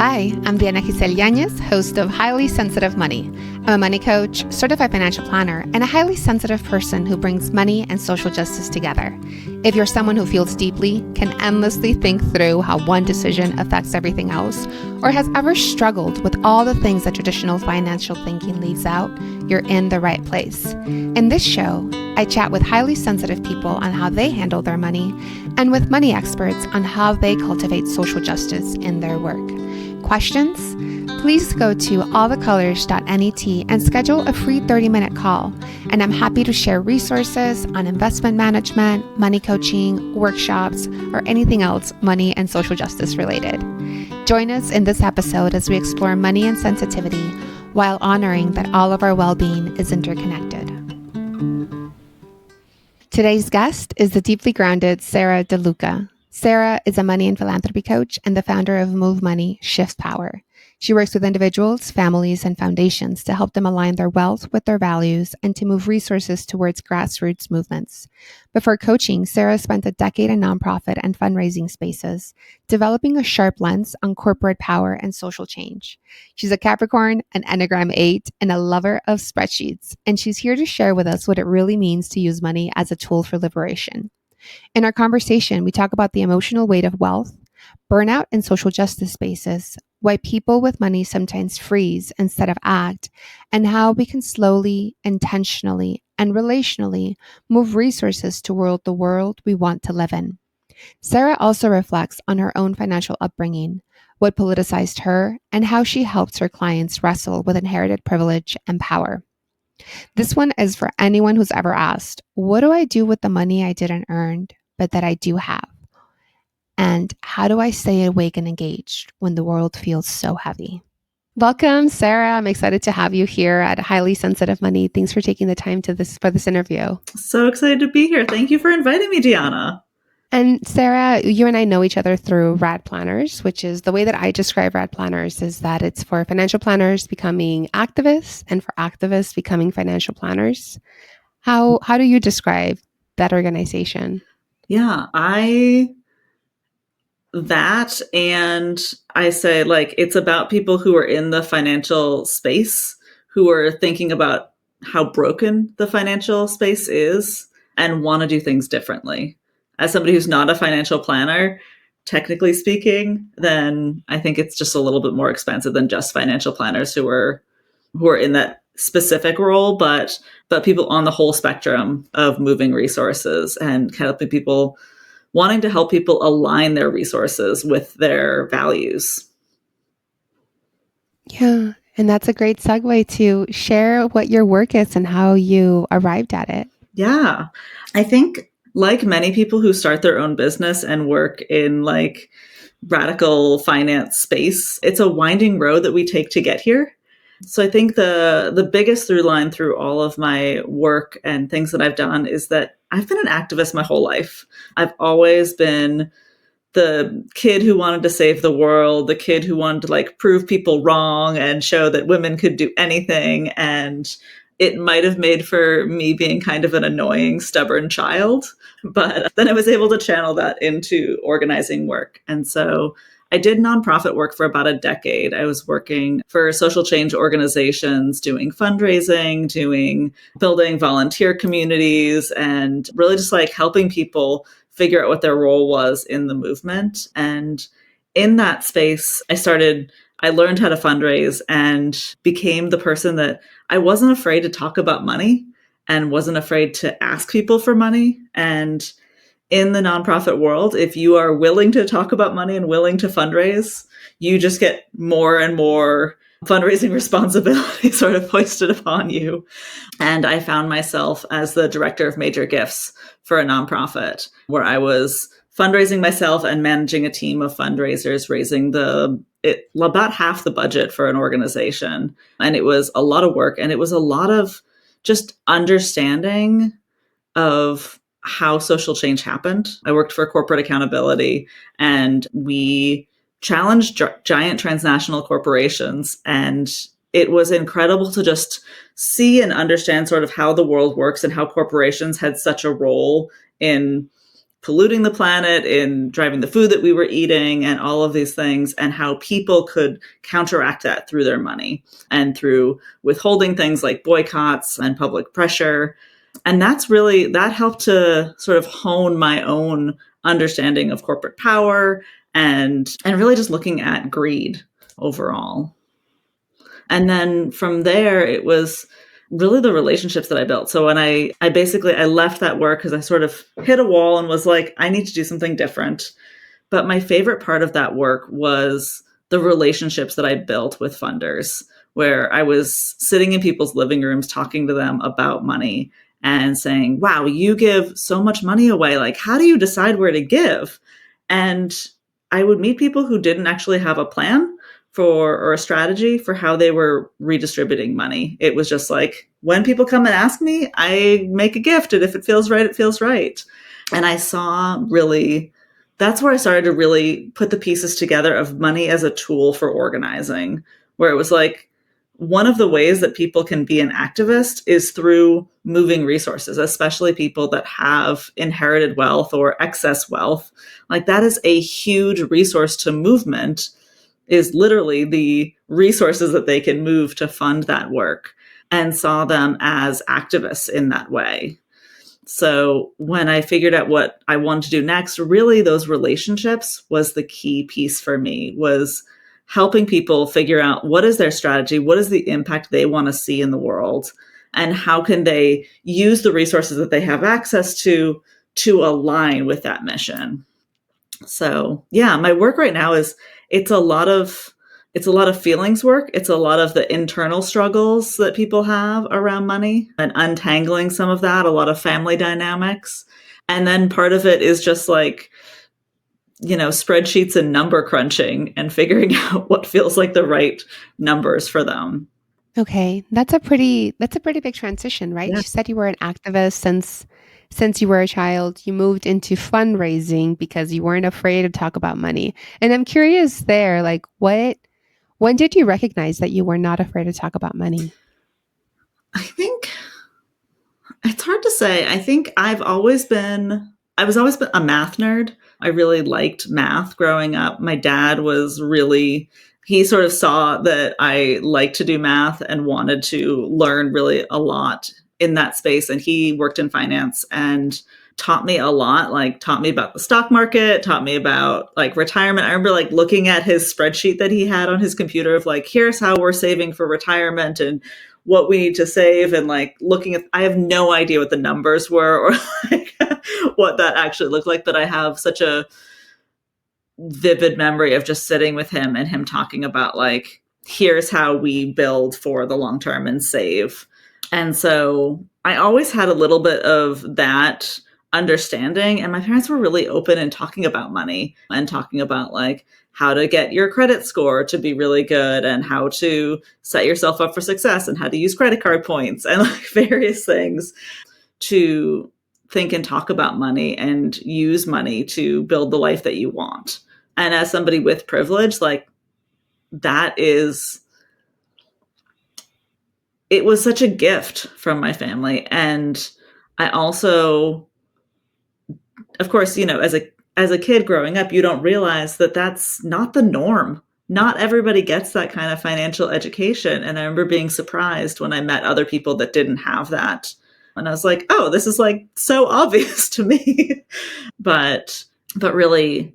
Hi, I'm Diana Giselle Yanez, host of Highly Sensitive Money. I'm a money coach, certified financial planner, and a highly sensitive person who brings money and social justice together. If you're someone who feels deeply, can endlessly think through how one decision affects everything else, or has ever struggled with all the things that traditional financial thinking leaves out, you're in the right place. In this show, I chat with highly sensitive people on how they handle their money, and with money experts on how they cultivate social justice in their work. Questions? Please go to allthecolors.net and schedule a free 30-minute call. And I'm happy to share resources on investment management, money coaching, workshops, or anything else money and social justice related. Join us in this episode as we explore money and sensitivity while honoring that all of our well-being is interconnected. Today's guest is the deeply grounded Sarah DeLuca. Sarah is a money and philanthropy coach and the founder of Move Money, Shift Power. She works with individuals, families, and foundations to help them align their wealth with their values and to move resources towards grassroots movements. Before coaching, Sarah spent a decade in nonprofit and fundraising spaces, developing a sharp lens on corporate power and social change. She's a Capricorn, an Enneagram 8, and a lover of spreadsheets. And she's here to share with us what it really means to use money as a tool for liberation. In our conversation, we talk about the emotional weight of wealth, burnout in social justice spaces, why people with money sometimes freeze instead of act, and how we can slowly, intentionally, and relationally move resources toward the world we want to live in. Sarah also reflects on her own financial upbringing, what politicized her, and how she helps her clients wrestle with inherited privilege and power. This one is for anyone who's ever asked, what do I do with the money I didn't earn, but that I do have? And how do I stay awake and engaged when the world feels so heavy? Welcome, Sarah. I'm excited to have you here at Highly Sensitive Money. Thanks for taking the time for this interview. So excited to be here. Thank you for inviting me, Diana. And Sarah, you and I know each other through RAD Planners, which is the way that I describe RAD Planners is that it's for financial planners becoming activists and for activists becoming financial planners. How do you describe that organization? Yeah, and I say it's about people who are in the financial space, who are thinking about how broken the financial space is and want to do things differently. As somebody who's not a financial planner, technically speaking, then I think it's just a little bit more expensive than just financial planners who are in that specific role, but people on the whole spectrum of moving resources and helping people, wanting to help people align their resources with their values. Yeah, and that's a great segue to share what your work is and how you arrived at it. Yeah, I think like many people who start their own business and work in radical finance space, it's a winding road that we take to get here. So I think the biggest through line through all of my work and things that I've done is that I've been an activist my whole life. I've always been the kid who wanted to save the world, the kid who wanted to prove people wrong and show that women could do anything. And it might have made for me being kind of an annoying, stubborn child, but then I was able to channel that into organizing work. And so I did nonprofit work for about a decade. I was working for social change organizations, doing fundraising, building volunteer communities, and really just helping people figure out what their role was in the movement. And in that space, I learned how to fundraise and became the person that I wasn't afraid to talk about money and wasn't afraid to ask people for money. And in the nonprofit world, if you are willing to talk about money and willing to fundraise, you just get more and more fundraising responsibility sort of hoisted upon you. And I found myself as the director of major gifts for a nonprofit where I was fundraising myself and managing a team of fundraisers, raising about half the budget for an organization. And it was a lot of work, and it was a lot of just understanding of how social change happened. I worked for corporate accountability, and we challenged giant transnational corporations. And it was incredible to just see and understand sort of how the world works and how corporations had such a role in polluting the planet, in driving the food that we were eating, and all of these things, and how people could counteract that through their money and through withholding things like boycotts and public pressure. And that helped to sort of hone my own understanding of corporate power and really just looking at greed overall. And then from there, it was really the relationships that I built. So when I left that work because I sort of hit a wall and was like, I need to do something different. But my favorite part of that work was the relationships that I built with funders, where I was sitting in people's living rooms talking to them about money and saying, wow, you give so much money away. Like, how do you decide where to give? And I would meet people who didn't actually have a plan or a strategy for how they were redistributing money. It was just like, when people come and ask me, I make a gift. And if it feels right, it feels right. And that's where I started to really put the pieces together of money as a tool for organizing, where it was like, one of the ways that people can be an activist is through moving resources, especially people that have inherited wealth or excess wealth. Like, that is a huge resource to movement, is literally the resources that they can move to fund that work, and saw them as activists in that way. So when I figured out what I wanted to do next, really those relationships was the key piece for me, was helping people figure out what is their strategy, what is the impact they want to see in the world, and how can they use the resources that they have access to align with that mission. So yeah, my work right now it's a lot of feelings work. It's a lot of the internal struggles that people have around money and untangling some of that, a lot of family dynamics. And then part of it is just like, spreadsheets and number crunching and figuring out what feels like the right numbers for them. Okay, that's a pretty big transition, right? Yeah. You said you were an activist since you were a child. You moved into fundraising because you weren't afraid to talk about money. And I'm curious there, like when did you recognize that you were not afraid to talk about money? I think it's hard to say. I think I was always been a math nerd. I really liked math growing up. My dad he sort of saw that I liked to do math and wanted to learn really a lot in that space. And he worked in finance and taught me a lot, like taught me about the stock market, taught me about like retirement. I remember like looking at his spreadsheet that he had on his computer of like, here's how we're saving for retirement and what we need to save, and like I have no idea what the numbers were or like what that actually looked like, but I have such a vivid memory of just sitting with him and him talking about like, here's how we build for the long term and save. And so I always had a little bit of that understanding, and my parents were really open in talking about money and talking about like how to get your credit score to be really good and how to set yourself up for success and how to use credit card points and like various things to think and talk about money and use money to build the life that you want. And as somebody with privilege, like it was such a gift from my family. And I also, of course, as a kid growing up, you don't realize that that's not the norm. Not everybody gets that kind of financial education. And I remember being surprised when I met other people that didn't have that. And I was like, oh, this is like so obvious to me. but really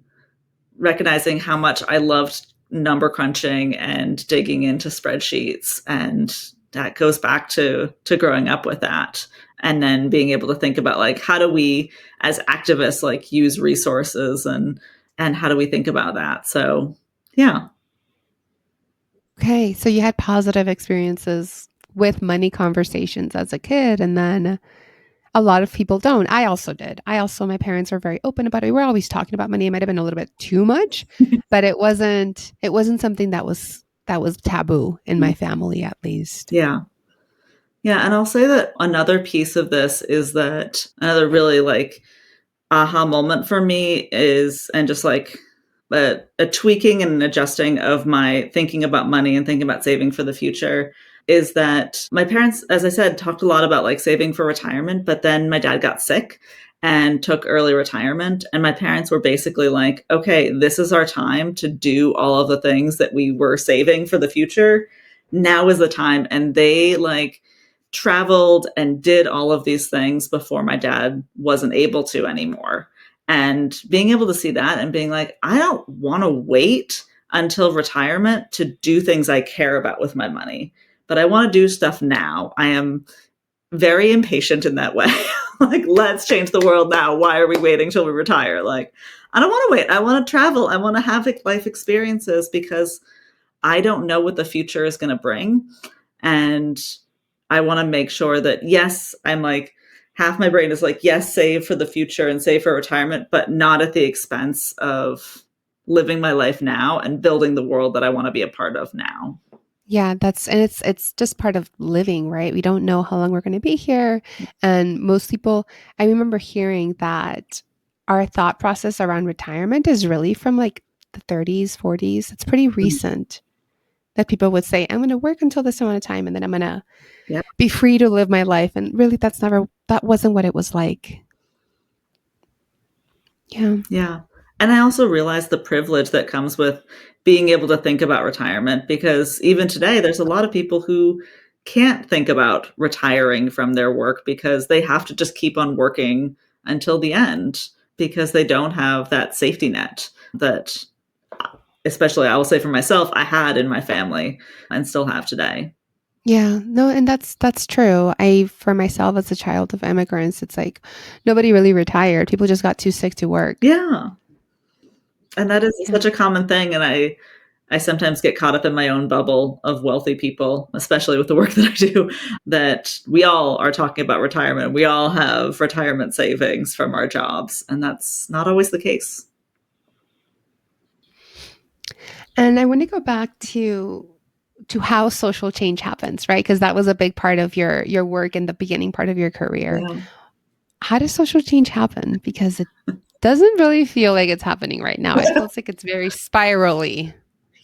recognizing how much I loved number crunching and digging into spreadsheets. And that goes back to growing up with that. And then being able to think about like, how do we as activists like use resources and how do we think about that? So yeah. Okay, so you had positive experiences with money conversations as a kid, and then a lot of people don't. I also did. My parents were very open about it. We were always talking about money. It might have been a little bit too much, but it wasn't something that was taboo in my family, at least. Yeah. Yeah. And I'll say that another piece of this is that another really like aha moment for me is, and just like a tweaking and an adjusting of my thinking about money and thinking about saving for the future, is that my parents, as I said, talked a lot about like saving for retirement, but then my dad got sick and took early retirement. And my parents were basically like, okay, this is our time to do all of the things that we were saving for the future. Now is the time. And they like traveled and did all of these things before my dad wasn't able to anymore. And being able to see that and being like, I don't want to wait until retirement to do things I care about with my money, but I want to do stuff now. I am very impatient in that way. Like, let's change the world now. Why are we waiting till we retire? Like, I don't want to wait. I want to travel. I want to have life experiences because I don't know what the future is going to bring. And I want to make sure that, yes, I'm like, half my brain is like, yes, save for the future and save for retirement, but not at the expense of living my life now and building the world that I want to be a part of now. Yeah, it's just part of living, right? We don't know how long we're going to be here. And most people, I remember hearing that our thought process around retirement is really from like the 30s, 40s. It's pretty recent that people would say, I'm going to work until this amount of time and then I'm going to Yeah. be free to live my life. And really, that wasn't what it was like. Yeah. Yeah. And I also realize the privilege that comes with being able to think about retirement, because even today, there's a lot of people who can't think about retiring from their work because they have to just keep on working until the end because they don't have that safety net that, especially I will say for myself, I had in my family and still have today. Yeah, no, and that's true. For myself as a child of immigrants, it's like nobody really retired. People just got too sick to work. Yeah. And that is Yeah. such a common thing. And I sometimes get caught up in my own bubble of wealthy people, especially with the work that I do, that we all are talking about retirement. We all have retirement savings from our jobs, and that's not always the case. And I want to go back to how social change happens, right? Because that was a big part of your work in the beginning part of your career. Yeah. How does social change happen? Because it doesn't really feel like it's happening right now. It feels like it's very spirally.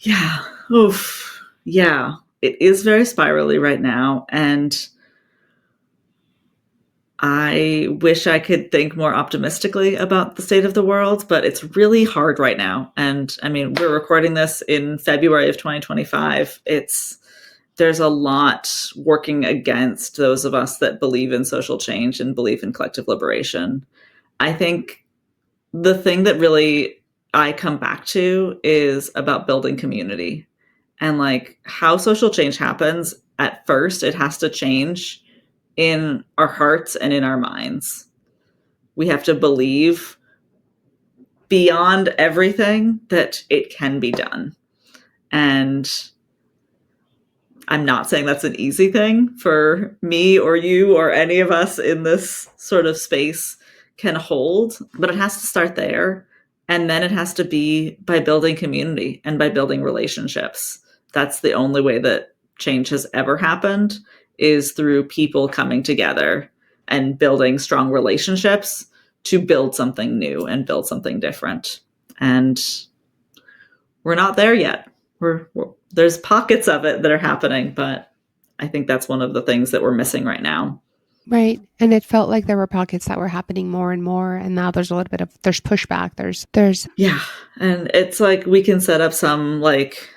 Yeah. Oof. Yeah. It is very spirally right now. And I wish I could think more optimistically about the state of the world, but it's really hard right now. And I mean, we're recording this in February of 2025. There's a lot working against those of us that believe in social change and believe in collective liberation. I think the thing that really I come back to is about building community and like how social change happens. At first, it has to change in our hearts and in our minds. We have to believe beyond everything that it can be done. And I'm not saying that's an easy thing for me or you or any of us in this sort of space can hold, but it has to start there. And then it has to be by building community and by building relationships. That's the only way that change has ever happened, is through people coming together and building strong relationships to build something new and build something different. And we're not there yet. There's pockets of it that are happening, but I think that's one of the things that we're missing right now. Right. And it felt like there were pockets that were happening more and more. And now there's a little bit of there's pushback. There's Yeah. And it's like we can set up some like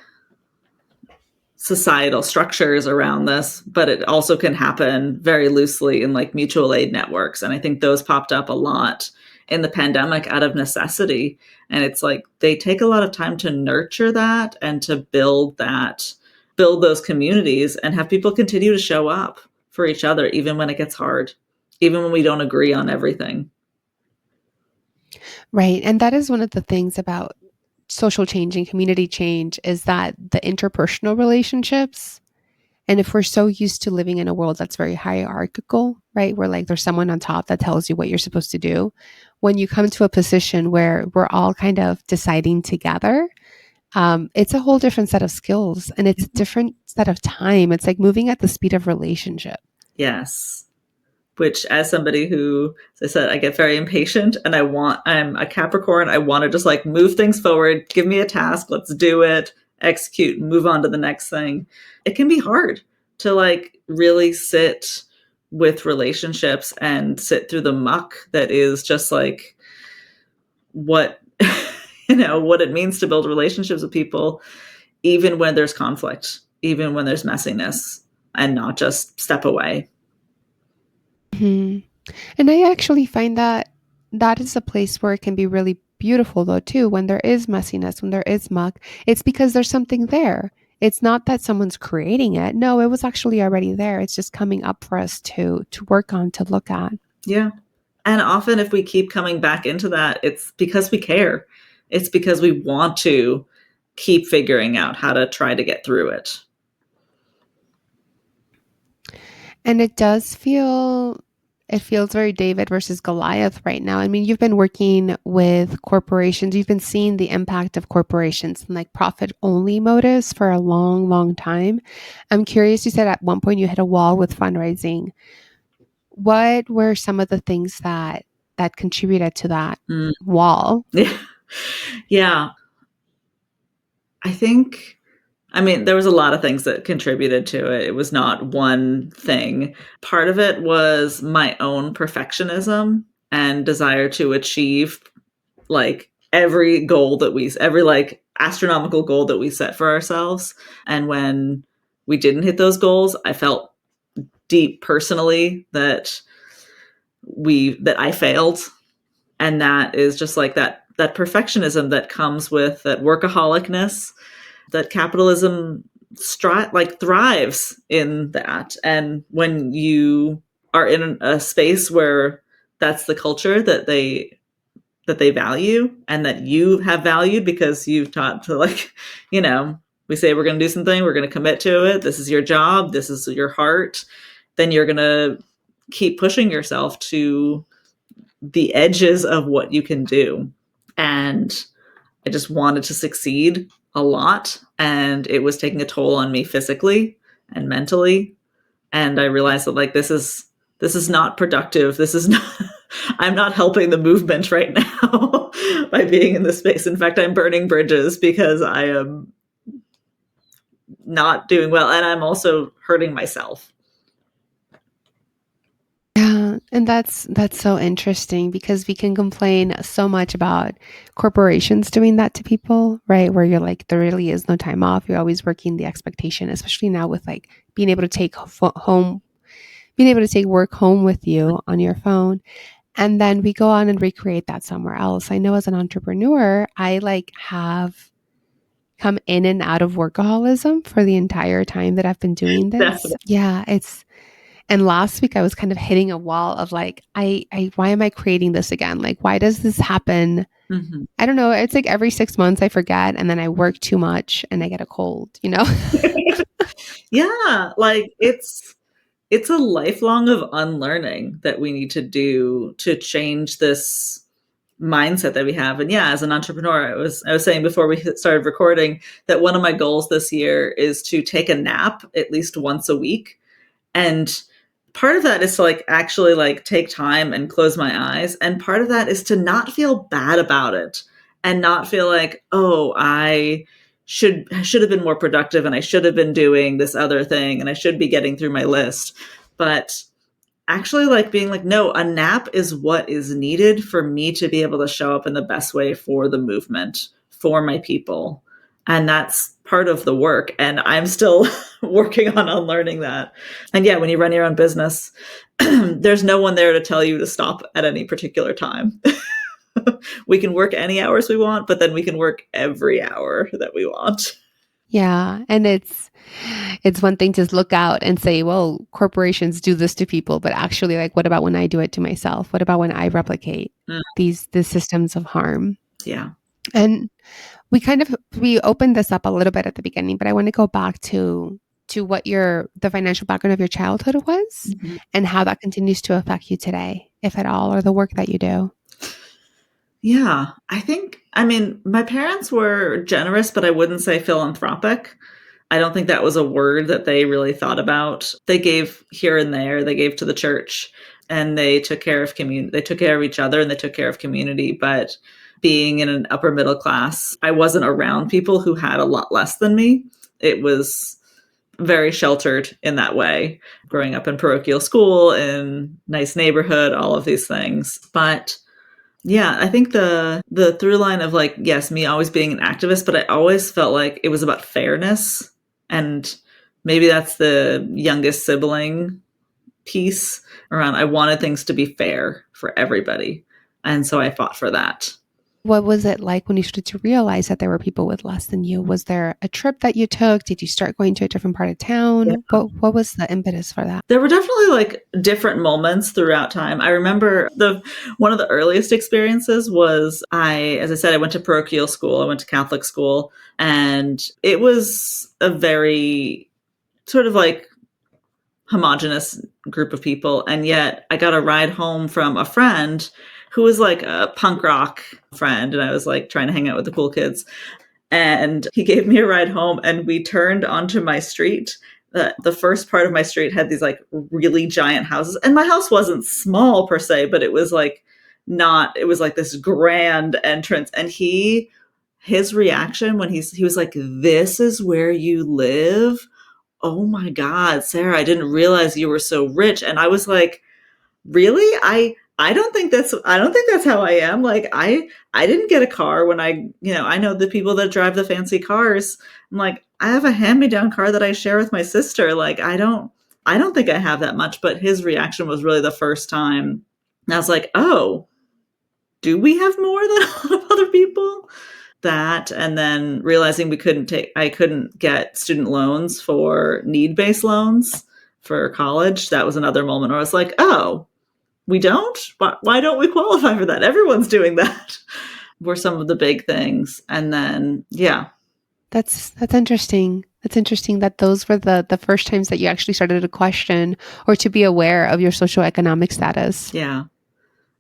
societal structures around this, but it also can happen very loosely in like mutual aid networks. And I think those popped up a lot in the pandemic out of necessity. And it's like they take a lot of time to nurture that and to build those communities and have people continue to show up for each other, even when it gets hard, even when we don't agree on everything. right. And that is one of the things about social change and community change is that the interpersonal relationships. And if we're so used to living in a world that's very hierarchical, right, where like there's someone on top that tells you what you're supposed to do, when you come to a position where we're all kind of deciding together, it's a whole different set of skills and it's a different set of time. It's like moving at the speed of relationship. Yes. Which, as somebody who, as I said, I get very impatient and I'm a Capricorn. I want to just like move things forward, give me a task, let's do it, execute, move on to the next thing. It can be hard to like really sit with relationships and sit through the muck that is just like what what it means to build relationships with people, even when there's conflict, even when there's messiness, and not just step away. Mhm. And I actually find that that is a place where it can be really beautiful, though, too, when there is messiness, when there is muck. It's because there's something there. It's not that someone's creating it. No, it was actually already there. It's just coming up for us to work on, to look at. Yeah. And often if we keep coming back into that, it's because we care. It's because we want to keep figuring out how to try to get through it. And it feels very David versus Goliath right now. I mean, you've been working with corporations. You've been seeing the impact of corporations and like profit only motives for a long, long time. I'm curious, you said at one point you hit a wall with fundraising. What were some of the things that contributed to that Mm. wall? Yeah. Yeah. There was a lot of things that contributed to it. It was not one thing. Part of it was my own perfectionism and desire to achieve like every like astronomical goal that we set for ourselves. And when we didn't hit those goals, I felt deep personally that I failed. And that is just like that perfectionism that comes with that workaholicness, that capitalism thrives in that. And when you are in a space where that's the culture that they value and that you have valued because you've taught to we say we're going to do something, we're going to commit to it, this is your job, this is your heart, then you're going to keep pushing yourself to the edges of what you can do. And I just wanted to succeed a lot, and it was taking a toll on me physically and mentally. And I realized that like this is not productive. This is not I'm not helping the movement right now by being in this space. In fact, I'm burning bridges because I am not doing well, and I'm also hurting myself. Yeah, and that's so interesting because we can complain so much about corporations doing that to people, right? Where you're like, there really is no time off. You're always working the expectation, especially now with like being able to being able to take work home with you on your phone. And then we go on and recreate that somewhere else. I know as an entrepreneur, I like have come in and out of workaholism for the entire time that I've been doing this. Definitely. Yeah, and last week I was kind of hitting a wall of like, I why am I creating this again? Like, why does this happen? Mm-hmm. I don't know. It's like every 6 months I forget and then I work too much and I get a cold, you know? Yeah, like it's a lifelong of unlearning that we need to do to change this mindset that we have. And yeah, as an entrepreneur, I was saying before we started recording that one of my goals this year is to take a nap at least once a week. And part of that is to like actually like take time and close my eyes. And part of that is to not feel bad about it and not feel like, oh, I should have been more productive and I should have been doing this other thing and I should be getting through my list. But actually like being like, no, a nap is what is needed for me to be able to show up in the best way for the movement, for my people. And that's part of the work. And I'm still working on unlearning that. And yeah, when you run your own business, there's no one there to tell you to stop at any particular time. We can work any hours we want, but then we can work every hour that we want. Yeah, and it's one thing to look out and say, well, corporations do this to people, but actually like what about when I do it to myself? What about when I replicate Mm, these systems of harm? yeah. And we opened this up a little bit at the beginning, but I want to go back to what the financial background of your childhood was Mhm. and how that continues to affect you today, if at all, or the work that you do. Yeah, my parents were generous, but I wouldn't say philanthropic. I don't think that was a word that they really thought about. They gave here and there, they gave to the church, and they took care of community. They took care of each other and they took care of community. But being in an upper middle class, I wasn't around people who had a lot less than me. It was very sheltered in that way, growing up in parochial school, in nice neighborhood, all of these things. But yeah, I think the through line of like, yes, me always being an activist, but I always felt like it was about fairness. And maybe that's the youngest sibling piece around I wanted things to be fair for everybody. And so I fought for that. What was it like when you started to realize that there were people with less than you? Was there a trip that you took? Did you start going to a different part of town? What was the impetus for that? There were definitely like different moments throughout time. I remember one of the earliest experiences was as I said, I went to parochial school. I went to Catholic school, and it was a very sort of like homogenous group of people. And yet I got a ride home from a friend who was like a punk rock friend. And I was like trying to hang out with the cool kids. And he gave me a ride home, and we turned onto my street. The first part of my street had these like really giant houses. And my house wasn't small per se, but it was like it was like this grand entrance. And his reaction when he was like, "This is where you live? Oh my God, Sarah, I didn't realize you were so rich." And I was like, really? I don't think that's how I am. Like I didn't get a car when I know the people that drive the fancy cars. I'm like, I have a hand-me-down car that I share with my sister. Like I don't think I have that much. But his reaction was really the first time. And I was like, oh, do we have more than a lot of other people? That, and then realizing I couldn't get student loans for need-based loans for college. That was another moment where I was like, oh, we don't? Why don't we qualify for that? Everyone's doing that. Were some of the big things. And then, yeah. That's interesting. That's interesting that those were the first times that you actually started to question or to be aware of your socioeconomic status. Yeah.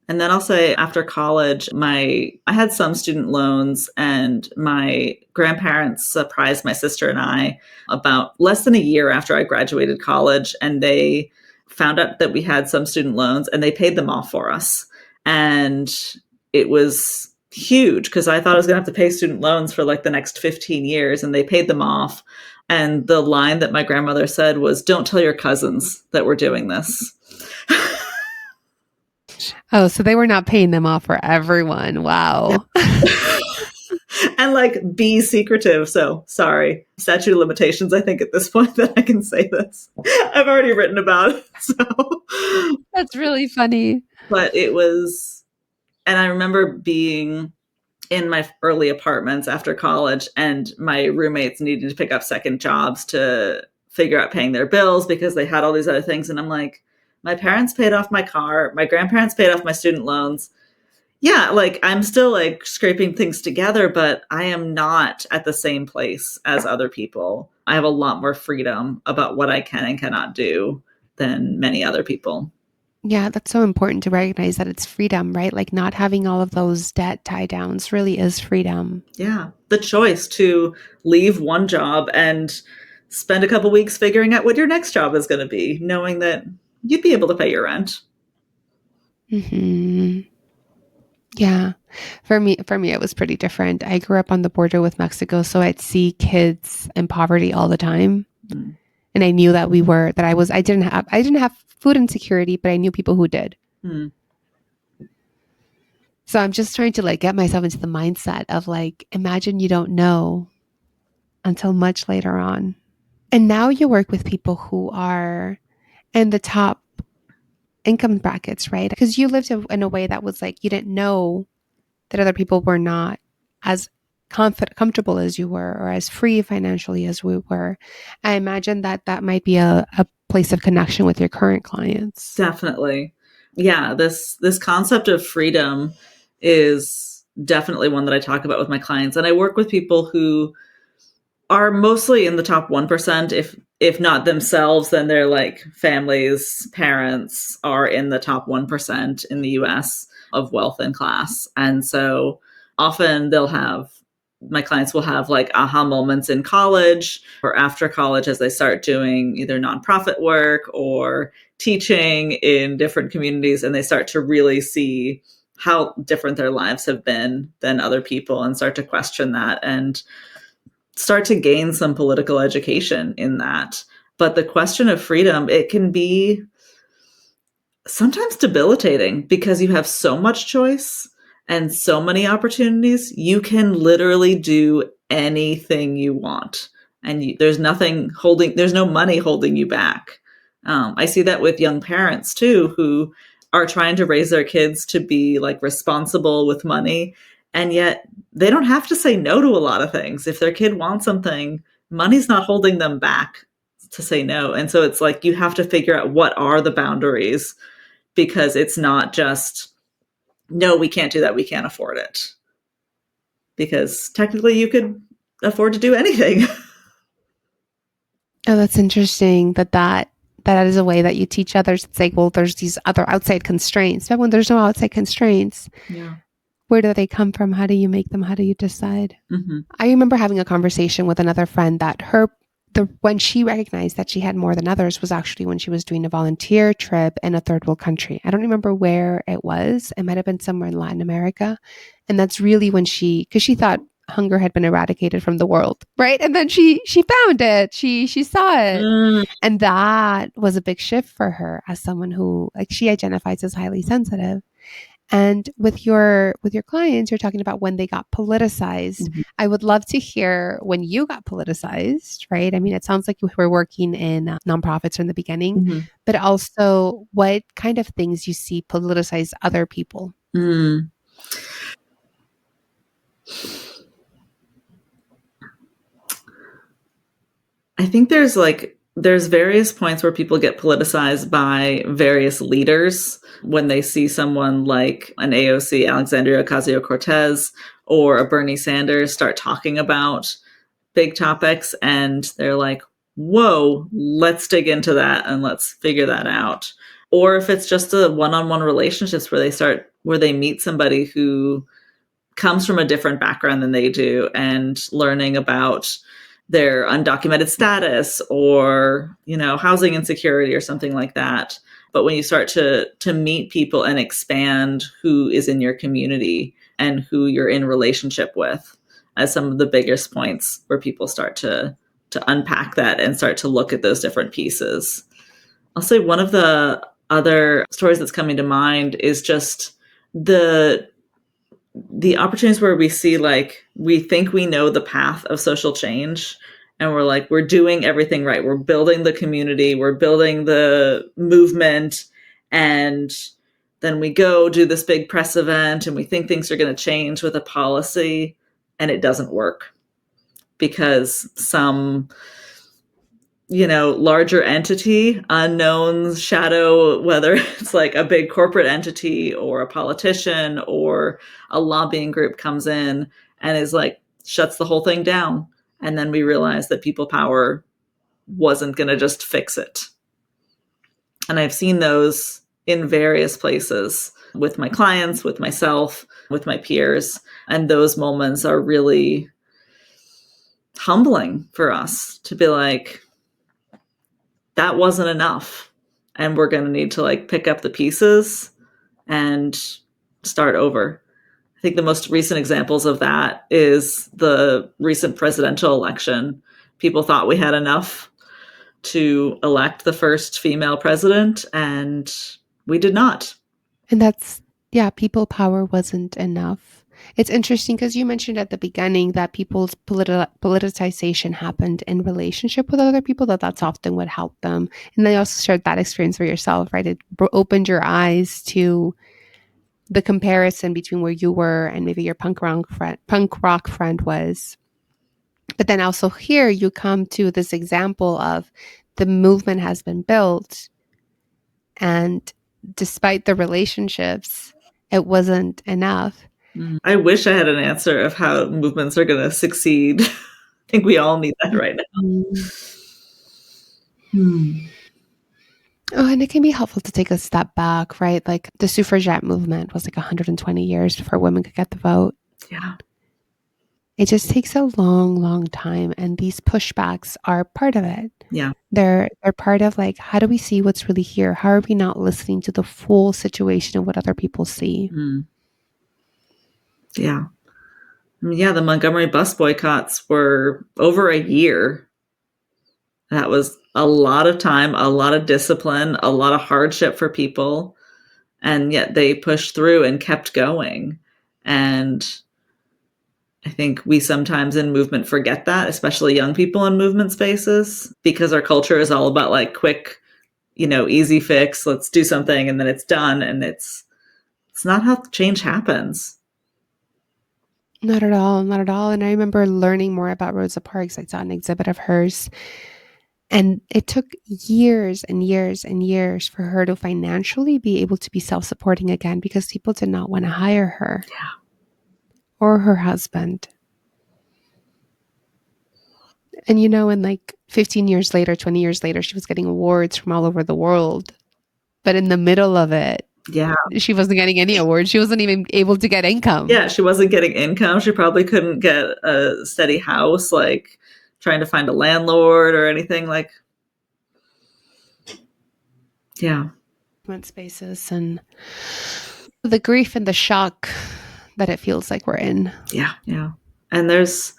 And then I'll say after college, I had some student loans, and my grandparents surprised my sister and I about less than a year after I graduated college. And they found out that we had some student loans, and they paid them off for us. And it was huge because I thought I was going to have to pay student loans for like the next 15 years, and they paid them off. And the line that my grandmother said was, "Don't tell your cousins that we're doing this." Oh, so they were not paying them off for everyone. Wow. And like be secretive. So sorry, statute of limitations, I think at this point that I can say this. I've already written about it. So that's really funny. But it was, and I remember being in my early apartments after college, and my roommates needed to pick up second jobs to figure out paying their bills because they had all these other things. And I'm like, my parents paid off my car. My grandparents paid off my student loans. Yeah, like I'm still like scraping things together, but I am not at the same place as other people. I have a lot more freedom about what I can and cannot do than many other people. Yeah, that's so important to recognize that it's freedom, right? Like not having all of those debt tie downs really is freedom. Yeah, the choice to leave one job and spend a couple weeks figuring out what your next job is going to be, knowing that you'd be able to pay your rent. Mm-hmm. Yeah. For me, it was pretty different. I grew up on the border with Mexico, so I'd see kids in poverty all the time. Mm. And I knew that I didn't have food insecurity, but I knew people who did. Mm. So I'm just trying to like get myself into the mindset of like, imagine you don't know until much later on. And now you work with people who are in the top income brackets, right? Because you lived in a way that was like, you didn't know that other people were not as comfortable as you were or as free financially as we were. I imagine that might be a place of connection with your current clients. Definitely. Yeah, this concept of freedom is definitely one that I talk about with my clients. And I work with people who are mostly in the top 1%. If not themselves, then their like families, parents are in the top 1% in the US of wealth and class. And so often my clients will have like aha moments in college or after college as they start doing either nonprofit work or teaching in different communities, and they start to really see how different their lives have been than other people and start to question that and start to gain some political education in that. But the question of freedom, it can be sometimes debilitating because you have so much choice and so many opportunities. You can literally do anything you want, and there's no money holding you back. I see that with young parents too, who are trying to raise their kids to be like responsible with money, and yet they don't have to say no to a lot of things. If their kid wants something, money's not holding them back to say no. And so it's like you have to figure out what are the boundaries, because it's not just, no, we can't do that, we can't afford it. Because technically you could afford to do anything. Oh, that's interesting that is a way that you teach others. It's like, well, there's these other outside constraints. But when there's no outside constraints, Yeah. where do they come from? How do you make them? How do you decide? Mm-hmm. I remember having a conversation with another friend that when she recognized that she had more than others was actually when she was doing a volunteer trip in a third world country. I don't remember where it was. It might have been somewhere in Latin America. And that's really when because she thought hunger had been eradicated from the world, right? And then she found it. She saw it. Mm. And that was a big shift for her as someone who, like, she identifies as highly sensitive. And with your clients, you're talking about when they got politicized. Mm-hmm. I would love to hear when you got politicized, right? I mean, it sounds like you were working in nonprofits from the beginning, Mm-hmm. but also what kind of things you see politicize other people. Mm. I think there's various points where people get politicized by various leaders when they see someone like an AOC, Alexandria Ocasio-Cortez, or a Bernie Sanders start talking about big topics, and they're like, whoa, let's dig into that and let's figure that out. Or if it's just a one-on-one relationships where they meet somebody who comes from a different background than they do, and learning about their undocumented status or, housing insecurity or something like that. But when you start to meet people and expand who is in your community and who you're in relationship with, as some of the biggest points where people start to unpack that and start to look at those different pieces. I'll say one of the other stories that's coming to mind is just the opportunities where we see, like, we think we know the path of social change, and we're like, we're doing everything right. We're building the community, we're building the movement, and then we go do this big press event and we think things are going to change with a policy, and it doesn't work because some larger entity, unknown shadow, whether it's like a big corporate entity or a politician or a lobbying group, comes in and is like, shuts the whole thing down. And then we realize that people power wasn't going to just fix it. And I've seen those in various places with my clients, with myself, with my peers. And those moments are really humbling for us to be like, that wasn't enough, and we're going to need to like pick up the pieces and start over. I think the most recent examples of that is the recent presidential election. People thought we had enough to elect the first female president, and we did not. And people power wasn't enough. It's interesting because you mentioned at the beginning that people's politicization happened in relationship with other people, that's often what helped them. And they also shared that experience for yourself, right? It opened your eyes to the comparison between where you were and maybe your punk rock friend was. But then also here you come to this example of the movement has been built, and despite the relationships, it wasn't enough. I wish I had an answer of how movements are going to succeed. I think we all need that right now. Oh, and it can be helpful to take a step back, right? Like the suffragette movement was like 120 years before women could get the vote. Yeah. It just takes a long, long time. And these pushbacks are part of it. Yeah. They're part of like, how do we see what's really here? How are we not listening to the full situation of what other people see? Yeah. I mean, yeah, the Montgomery bus boycotts were over a year. That was a lot of time, a lot of discipline, a lot of hardship for people. And yet they pushed through and kept going. And I think we sometimes in movement forget that, especially young people in movement spaces, because our culture is all about like quick, easy fix, let's do something and then it's done. And it's not how change happens. Not at all, not at all. And I remember learning more about Rosa Parks. I saw an exhibit of hers, and it took years and years and years for her to financially be able to be self-supporting again because people did not want to hire her or her husband. And and like 15 years later, 20 years later, she was getting awards from all over the world. But in the middle of it, Yeah. she wasn't getting any awards. She wasn't even able to get income. Yeah, she wasn't getting income. She probably couldn't get a steady house, like trying to find a landlord or anything like. Yeah. Spaces and the grief and the shock that it feels like we're in. Yeah, yeah. And there's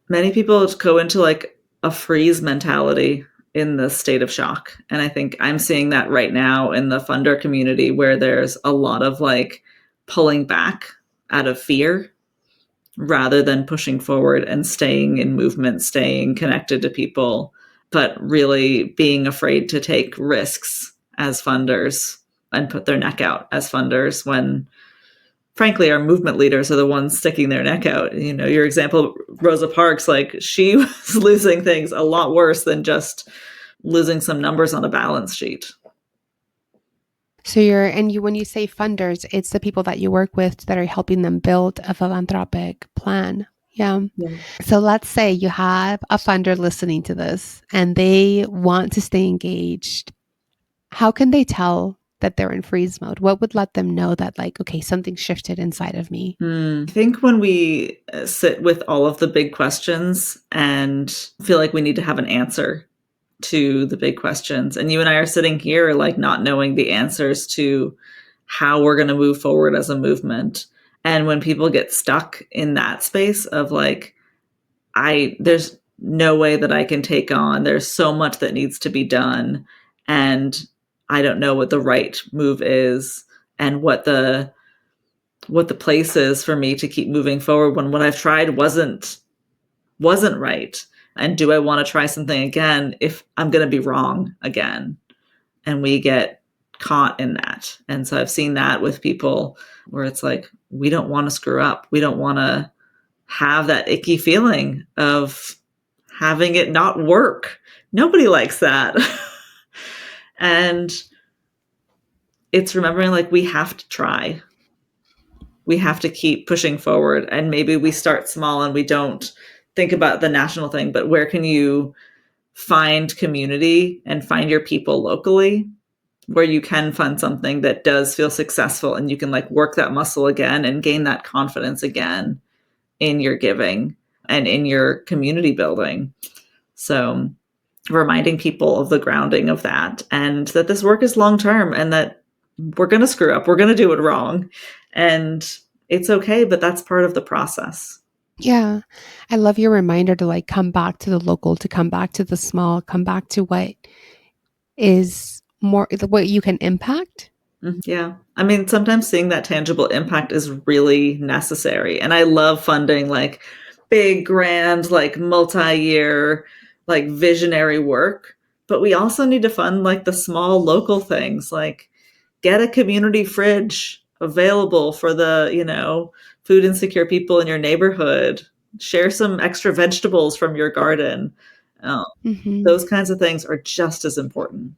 many people go into like a freeze mentality in the state of shock. And I think I'm seeing that right now in the funder community where there's a lot of like pulling back out of fear rather than pushing forward and staying in movement, staying connected to people, but really being afraid to take risks as funders and put their neck out as funders when frankly our movement leaders are the ones sticking their neck out. Your example, Rosa Parks, like she was losing things a lot worse than just losing some numbers on a balance sheet. So when you say funders, it's the people that you work with that are helping them build a philanthropic plan. Yeah. So let's say you have a funder listening to this and they want to stay engaged. How can they tell that they're in freeze mode? What would let them know that like, okay, something shifted inside of me? I think when we sit with all of the big questions and feel like we need to have an answer to the big questions, and you and I are sitting here like not knowing the answers to how we're going to move forward as a movement. And when people get stuck in that space of like, there's no way that I can take on, there's so much that needs to be done. And I don't know what the right move is and what the place is for me to keep moving forward when what I've tried wasn't right. And do I want to try something again if I'm going to be wrong again? And we get caught in that. And so I've seen that with people where it's like, we don't want to screw up. We don't want to have that icky feeling of having it not work. Nobody likes that. And it's remembering like we have to try. We have to keep pushing forward. And maybe we start small and we don't think about the national thing, but where can you find community and find your people locally where you can fund something that does feel successful and you can like work that muscle again and gain that confidence again in your giving and in your community building. So reminding people of the grounding of that and that this work is long-term and that we're going to screw up. We're going to do it wrong. And it's okay, but that's part of the process. Yeah. I love your reminder to like come back to the local, to come back to the small, come back to what is more, what you can impact. Yeah. I mean, sometimes seeing that tangible impact is really necessary. And I love funding like big, grand, like multi-year, like visionary work. But we also need to fund like the small local things, like get a community fridge available for the, food insecure people in your neighborhood. Share some extra vegetables from your garden. Those kinds of things are just as important.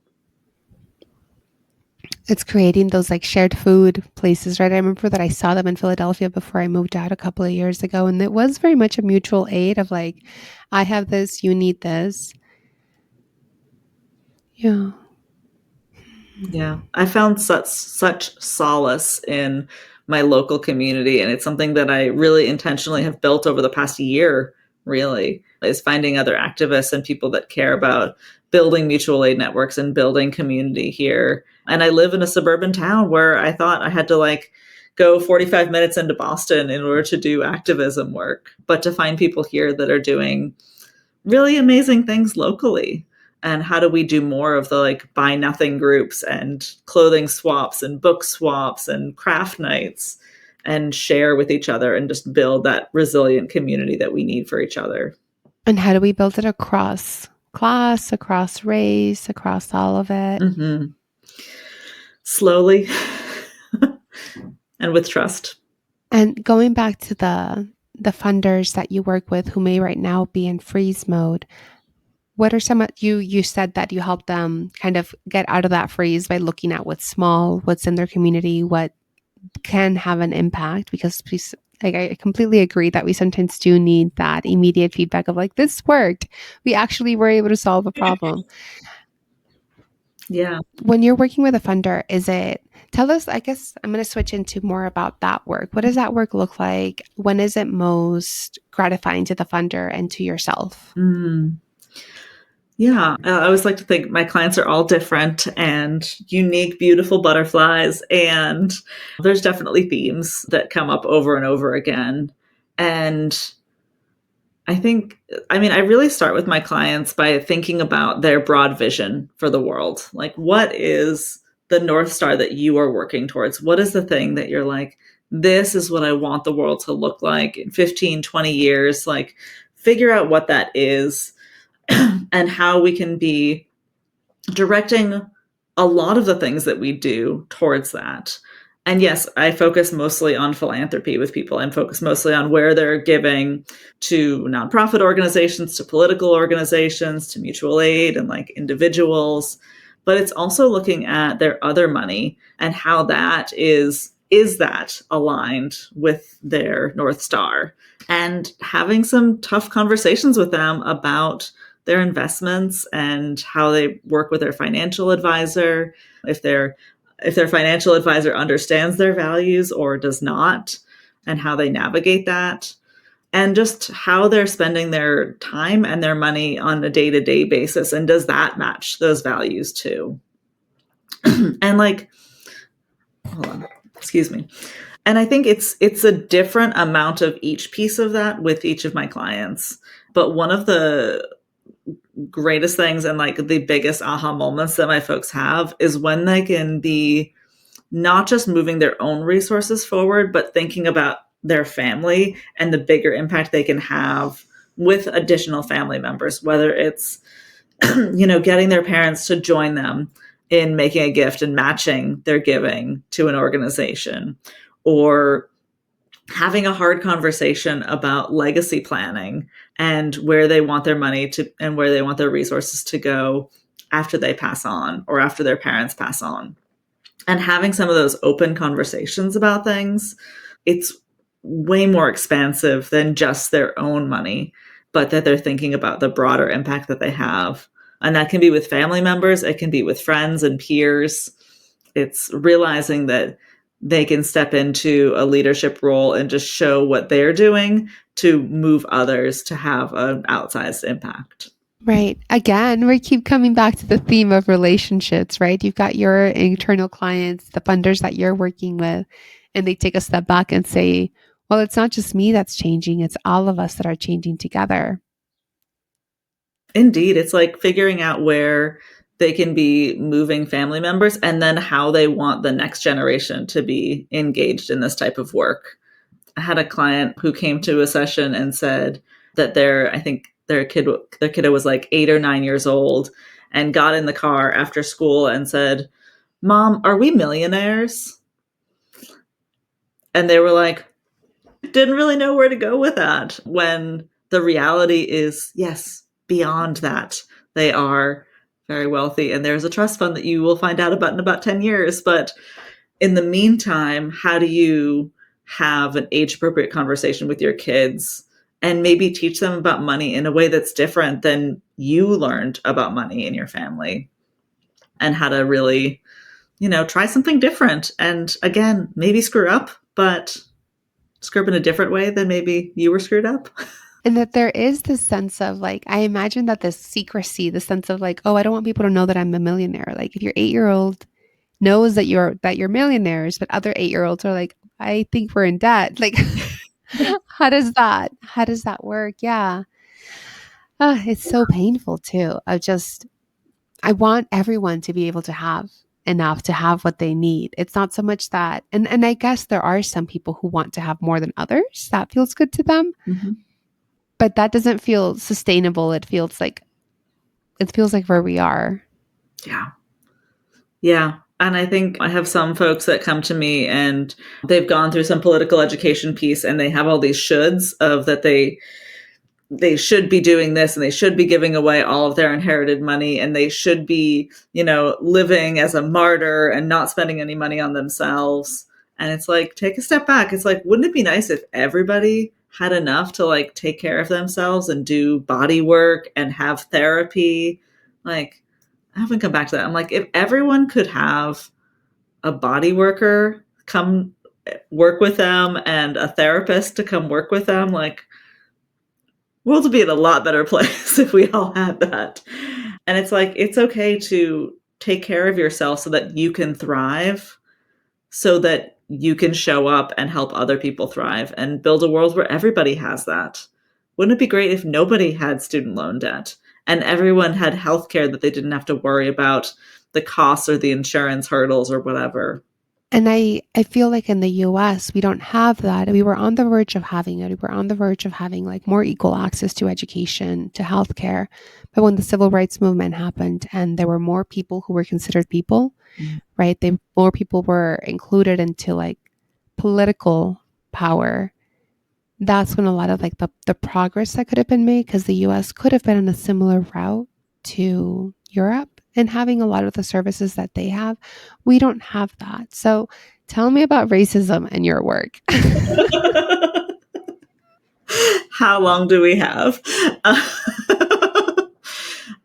It's creating those like shared food places, right? I remember that I saw them in Philadelphia before I moved out a couple of years ago. And it was very much a mutual aid of like, I have this, you need this. Yeah. Yeah. I found such solace in my local community. And it's something that I really intentionally have built over the past year, really, is finding other activists and people that care about building mutual aid networks and building community here. And I live in a suburban town where I thought I had to like go 45 minutes into Boston in order to do activism work, but to find people here that are doing really amazing things locally. And how do we do more of the like buy nothing groups and clothing swaps and book swaps and craft nights and share with each other and just build that resilient community that we need for each other. And how do we build it across class, across race, across all of it? Mm-hmm. Slowly and with trust. And going back to the funders that you work with who may right now be in freeze mode, what are some of you said that you help them kind of get out of that freeze by looking at what's small, what's in their community, what can have an impact, because like I completely agree that we sometimes do need that immediate feedback of like, this worked. We actually were able to solve a problem. Yeah. When you're working with a funder, tell us, I guess I'm going to switch into more about that work. What does that work look like? When is it most gratifying to the funder and to yourself? Mm. Yeah, I always like to think my clients are all different and unique, beautiful butterflies. And there's definitely themes that come up over and over again. And I really start with my clients by thinking about their broad vision for the world. Like, what is the North Star that you are working towards? What is the thing that you're like, this is what I want the world to look like in 15, 20 years? Like, figure out what that is and how we can be directing a lot of the things that we do towards that. And yes, I focus mostly on philanthropy with people. I'm focused mostly on where they're giving to nonprofit organizations, to political organizations, to mutual aid and like individuals. But it's also looking at their other money and how that is that aligned with their North Star, and having some tough conversations with them about their investments and how they work with their financial advisor, if their financial advisor understands their values or does not, and how they navigate that, and just how they're spending their time and their money on a day-to-day basis, and does that match those values too. And like, hold on, excuse me. And I think it's a different amount of each piece of that with each of my clients. But one of the greatest things and like the biggest aha moments that my folks have is when they can be not just moving their own resources forward, but thinking about their family and the bigger impact they can have with additional family members, whether it's, getting their parents to join them in making a gift and matching their giving to an organization, or having a hard conversation about legacy planning and where they want their money to and where they want their resources to go after they pass on or after their parents pass on. And having some of those open conversations about things, it's way more expansive than just their own money, but that they're thinking about the broader impact that they have. And that can be with family members, it can be with friends and peers. It's realizing that they can step into a leadership role and just show what they're doing to move others to have an outsized impact. Right. Again, we keep coming back to the theme of relationships, right? You've got your internal clients, the funders that you're working with, and they take a step back and say, well, it's not just me that's changing, it's all of us that are changing together. Indeed, it's like figuring out where they can be moving family members and then how they want the next generation to be engaged in this type of work. I had a client who came to a session and said that their kiddo was like 8 or 9 years old and got in the car after school and said, "Mom, are we millionaires?" And they were like, didn't really know where to go with that, when the reality is, yes, beyond that, they are very wealthy and there's a trust fund that you will find out about in about 10 years. But in the meantime, how do you have an age appropriate conversation with your kids and maybe teach them about money in a way that's different than you learned about money in your family, and how to really, try something different. And again, maybe screw up, but screw up in a different way than maybe you were screwed up. And that there is this sense of like, I imagine that this secrecy, the sense of like, oh, I don't want people to know that I'm a millionaire. Like if your 8-year-old knows that you're millionaires, but other 8-year-olds are like, I think we're in debt. Like how does that work? Yeah. It's so painful too. I want everyone to be able to have enough to have what they need. It's not so much that, and I guess there are some people who want to have more than others. That feels good to them, Mm-hmm. but that doesn't feel sustainable. It feels like where we are. Yeah. Yeah. And I think I have some folks that come to me and they've gone through some political education piece and they have all these shoulds of that they should be doing this and they should be giving away all of their inherited money and they should be, living as a martyr and not spending any money on themselves. And it's like, take a step back. It's like, wouldn't it be nice if everybody had enough to like take care of themselves and do body work and have therapy? Like, I haven't come back to that. I'm like, if everyone could have a body worker come work with them and a therapist to come work with them, like, world would be in a lot better place if we all had that. And it's like, it's okay to take care of yourself so that you can thrive, so that you can show up and help other people thrive and build a world where everybody has that. Wouldn't it be great if nobody had student loan debt and everyone had healthcare that they didn't have to worry about the costs or the insurance hurdles or whatever? And I feel like in the US, we don't have that. We were on the verge of having it. We were on the verge of having like more equal access to education, to healthcare. But when the civil rights movement happened and there were more people who were considered people, right? More people were included into like political power. That's when a lot of like the progress that could have been made, because the US could have been in a similar route to Europe and having a lot of the services that they have. We don't have that. So tell me about racism in your work. How long do we have?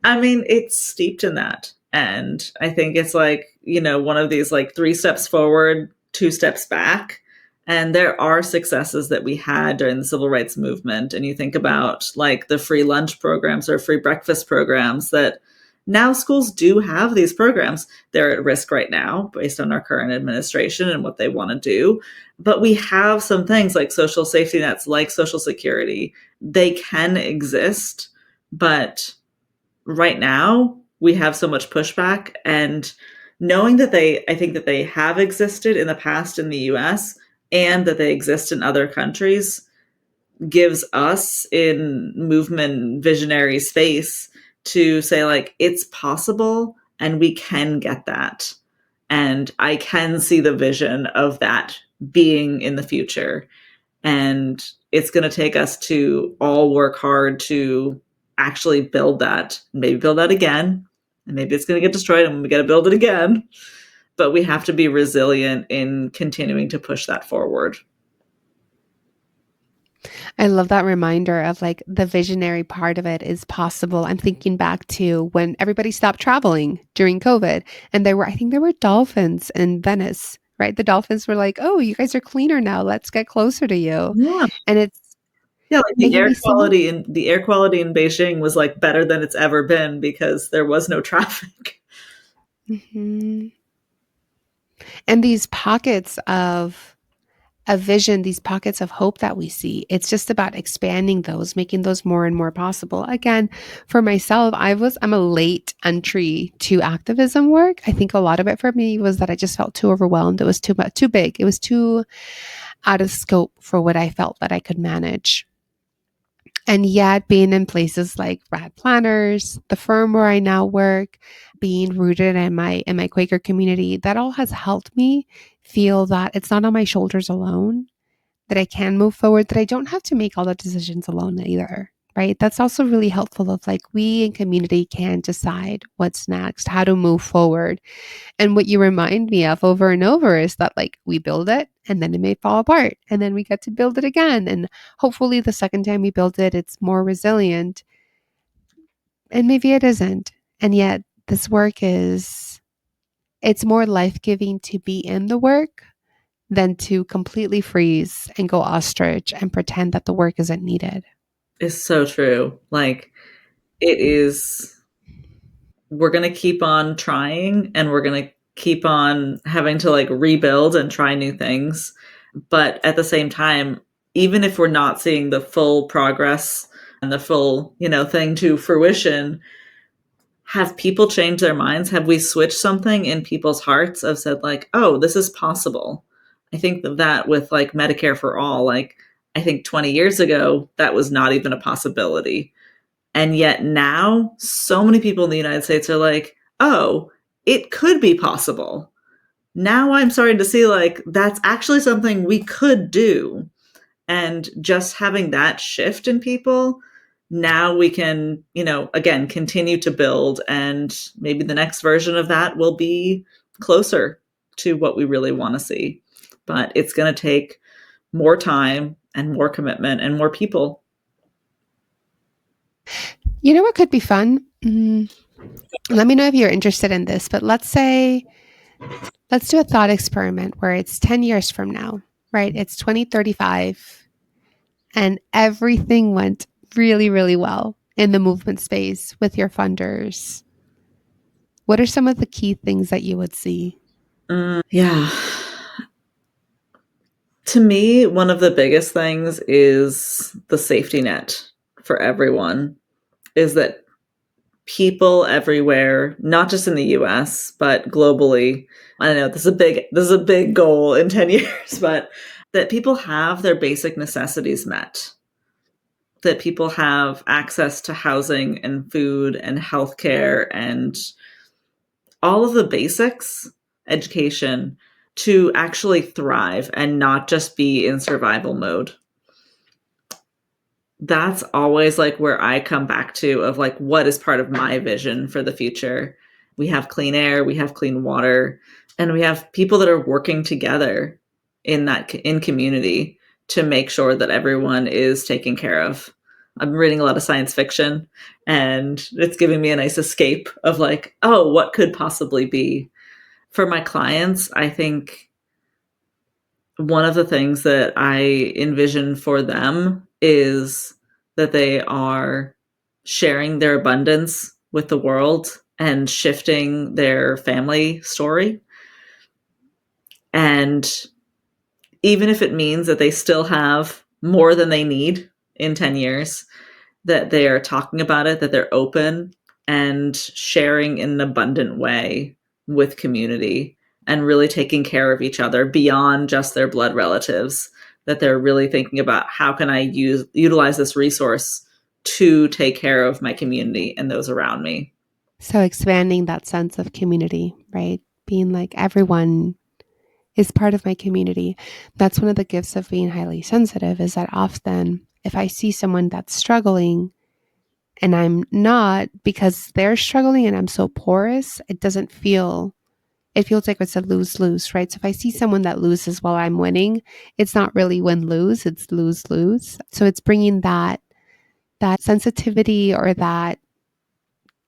I mean, it's steeped in that. And I think it's like, one of these like 3 steps forward, 2 steps back. And there are successes that we had during the civil rights movement. And you think about like the free lunch programs or free breakfast programs that now schools do have these programs. They're at risk right now based on our current administration and what they want to do. But we have some things like social safety nets, like Social Security. They can exist, but right now we have so much pushback, and knowing that I think that they have existed in the past in the US and that they exist in other countries gives us in movement visionary space to say like, it's possible and we can get that. And I can see the vision of that being in the future. And it's going to take us to all work hard to actually build that, maybe build that again. And maybe it's going to get destroyed and we got to build it again. But we have to be resilient in continuing to push that forward. I love that reminder of like the visionary part of it is possible. I'm thinking back to when everybody stopped traveling during COVID and I think there were dolphins in Venice, right? The dolphins were like, oh, you guys are cleaner now. Let's get closer to you. Yeah. And Yeah, like it can be so much. the air quality in Beijing was like better than it's ever been because there was no traffic. Mhm. And these pockets of a vision, these pockets of hope that we see, it's just about expanding those, making those more and more possible. Again, for myself, I'm a late entry to activism work. I think a lot of it for me was that I just felt too overwhelmed. It was too much, too big. It was too out of scope for what I felt that I could manage. And yet, being in places like Rad Planners, the firm where I now work, being rooted in my Quaker community, that all has helped me feel that it's not on my shoulders alone, that I can move forward, that I don't have to make all the decisions alone either. Right. That's also really helpful of like we in community can decide what's next, how to move forward. And what you remind me of over and over is that like we build it and then it may fall apart and then we get to build it again. And hopefully the second time we build it, it's more resilient. And maybe it isn't. And yet this work it's more life giving to be in the work than to completely freeze and go ostrich and pretend that the work isn't needed. It's so true. Like, it is, we're going to keep on trying and we're going to keep on having to like rebuild and try new things. But at the same time, even if we're not seeing the full progress and the full, thing to fruition, have people change their minds? Have we switched something in people's hearts of said like, oh, this is possible? I think that with like Medicare for all, like I think 20 years ago, that was not even a possibility. And yet now so many people in the United States are like, oh, it could be possible. Now I'm starting to see like that's actually something we could do. And just having that shift in people, now we can, again, continue to build. And maybe the next version of that will be closer to what we really want to see. But it's going to take more time and more commitment and more people. You know what could be fun? Let me know if you're interested in this, but let's do a thought experiment where it's 10 years from now, right? It's 2035 and everything went really, really well in the movement space with your funders. What are some of the key things that you would see? Yeah. To me, one of the biggest things is the safety net for everyone, is that people everywhere, not just in the US, but globally, I don't know, this is a big goal in 10 years, but that people have their basic necessities met. That people have access to housing and food and healthcare and all of the basics, education, to actually thrive and not just be in survival mode. That's always like where I come back to of like what is part of my vision for the future. We have clean air, we have clean water, and we have people that are working together in community to make sure that everyone is taken care of. I'm reading a lot of science fiction and it's giving me a nice escape of like, oh, what could possibly be. For my clients, I think one of the things that I envision for them is that they are sharing their abundance with the world and shifting their family story. And even if it means that they still have more than they need in 10 years, that they are talking about it, that they're open and sharing in an abundant way with community and really taking care of each other beyond just their blood relatives, that they're really thinking about how can I utilize this resource to take care of my community and those around me. So expanding that sense of community, right? Being like everyone is part of my community. That's one of the gifts of being highly sensitive, is that often if I see someone that's struggling and I'm not, because they're struggling and I'm so porous, it feels like it's a lose-lose, right? So if I see someone that loses while I'm winning, it's not really win-lose, it's lose-lose. So it's bringing that sensitivity or that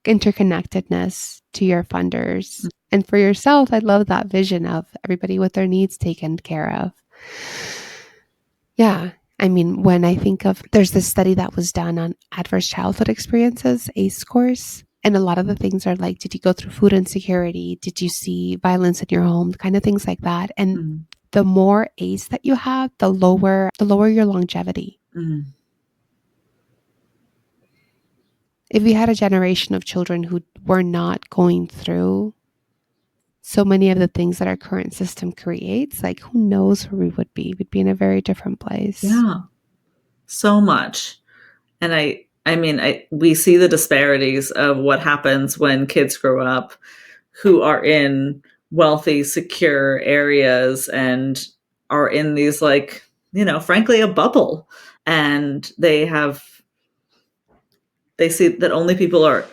interconnectedness to your funders. And for yourself, I love that vision of everybody with their needs taken care of. Yeah. I mean, when I think of, there's this study that was done on adverse childhood experiences, ACE scores. And a lot of the things are like, did you go through food insecurity? Did you see violence in your home? Kind of things like that. And the more ACE that you have, the lower your longevity. If we had a generation of children who were not going through so many of the things that our current system creates, like who knows where we would be? We'd be in a very different place. Yeah, so much. And we see the disparities of what happens when kids grow up who are in wealthy, secure areas and are in these like, frankly, a bubble. And they see that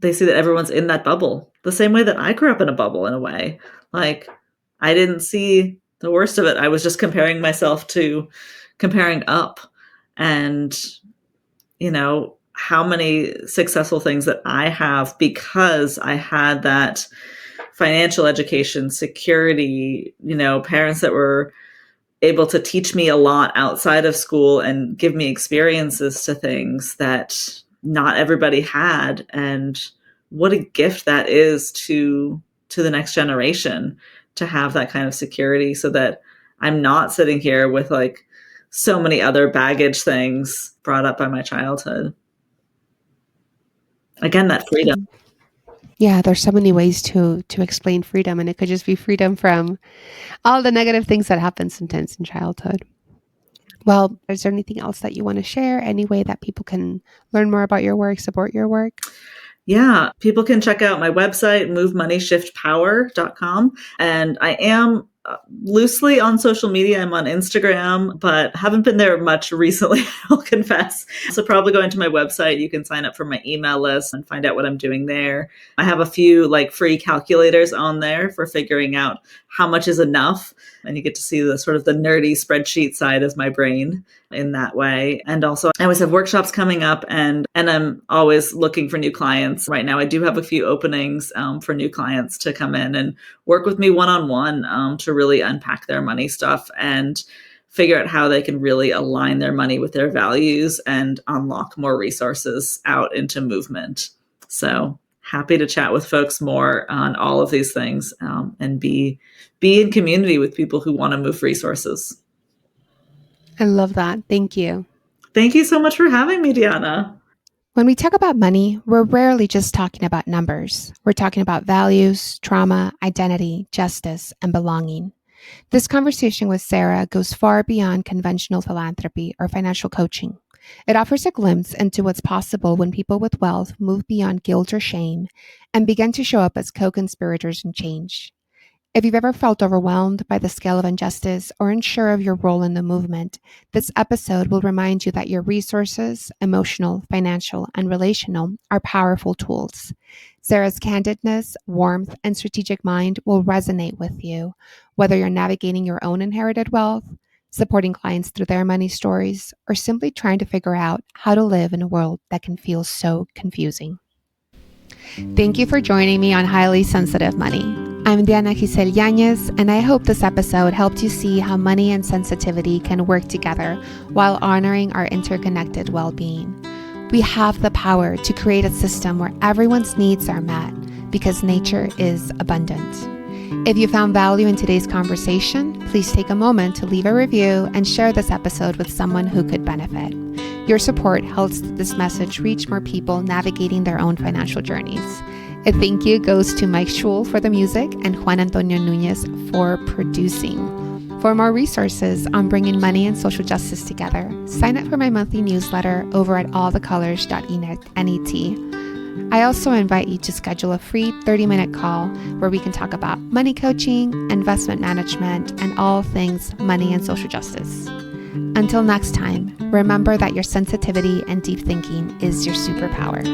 they see that everyone's in that bubble the same way that I grew up in a bubble in a way. Like I didn't see the worst of it. I was just comparing myself to comparing up and, how many successful things that I have because I had that financial education, security, parents that were able to teach me a lot outside of school and give me experiences to things that not everybody had. And what a gift that is to the next generation to have that kind of security so that I'm not sitting here with like so many other baggage things brought up by my childhood. Again, that freedom. Yeah, there's so many ways to explain freedom, and it could just be freedom from all the negative things that happen sometimes in childhood. Well, is there anything else that you want to share? Any way that people can learn more about your work, support your work? Yeah, people can check out my website, movemoneyshiftpower.com. And I am loosely on social media. I'm on Instagram, but haven't been there much recently, I'll confess. So probably going to my website, you can sign up for my email list and find out what I'm doing there. I have a few like free calculators on there for figuring out how much is enough. And you get to see the sort of the nerdy spreadsheet side of my brain in that way. And also I always have workshops coming up, and I'm always looking for new clients. Right now I do have a few openings for new clients to come in and work with me one-on-one to really unpack their money stuff and figure out how they can really align their money with their values and unlock more resources out into movement. So happy to chat with folks more on all of these things and be in community with people who want to move resources. I love that. Thank you. Thank you so much for having me, Diana. When we talk about money, we're rarely just talking about numbers. We're talking about values, trauma, identity, justice, and belonging. This conversation with Sarah goes far beyond conventional philanthropy or financial coaching. It offers a glimpse into what's possible when people with wealth move beyond guilt or shame and begin to show up as co-conspirators in change. If you've ever felt overwhelmed by the scale of injustice or unsure of your role in the movement, this episode will remind you that your resources, emotional, financial, and relational, are powerful tools. Sarah's candidness, warmth, and strategic mind will resonate with you, whether you're navigating your own inherited wealth, supporting clients through their money stories, or simply trying to figure out how to live in a world that can feel so confusing. Thank you for joining me on Highly Sensitive Money. I'm Diana Giselle Yanez, and I hope this episode helped you see how money and sensitivity can work together while honoring our interconnected well-being. We have the power to create a system where everyone's needs are met because nature is abundant. If you found value in today's conversation, please take a moment to leave a review and share this episode with someone who could benefit. Your support helps this message reach more people navigating their own financial journeys. A thank you goes to Mike Schul for the music and Juan Antonio Nunez for producing. For more resources on bringing money and social justice together, sign up for my monthly newsletter over at allthecolors.net. I also invite you to schedule a free 30-minute call where we can talk about money coaching, investment management, and all things money and social justice. Until next time, remember that your sensitivity and deep thinking is your superpower.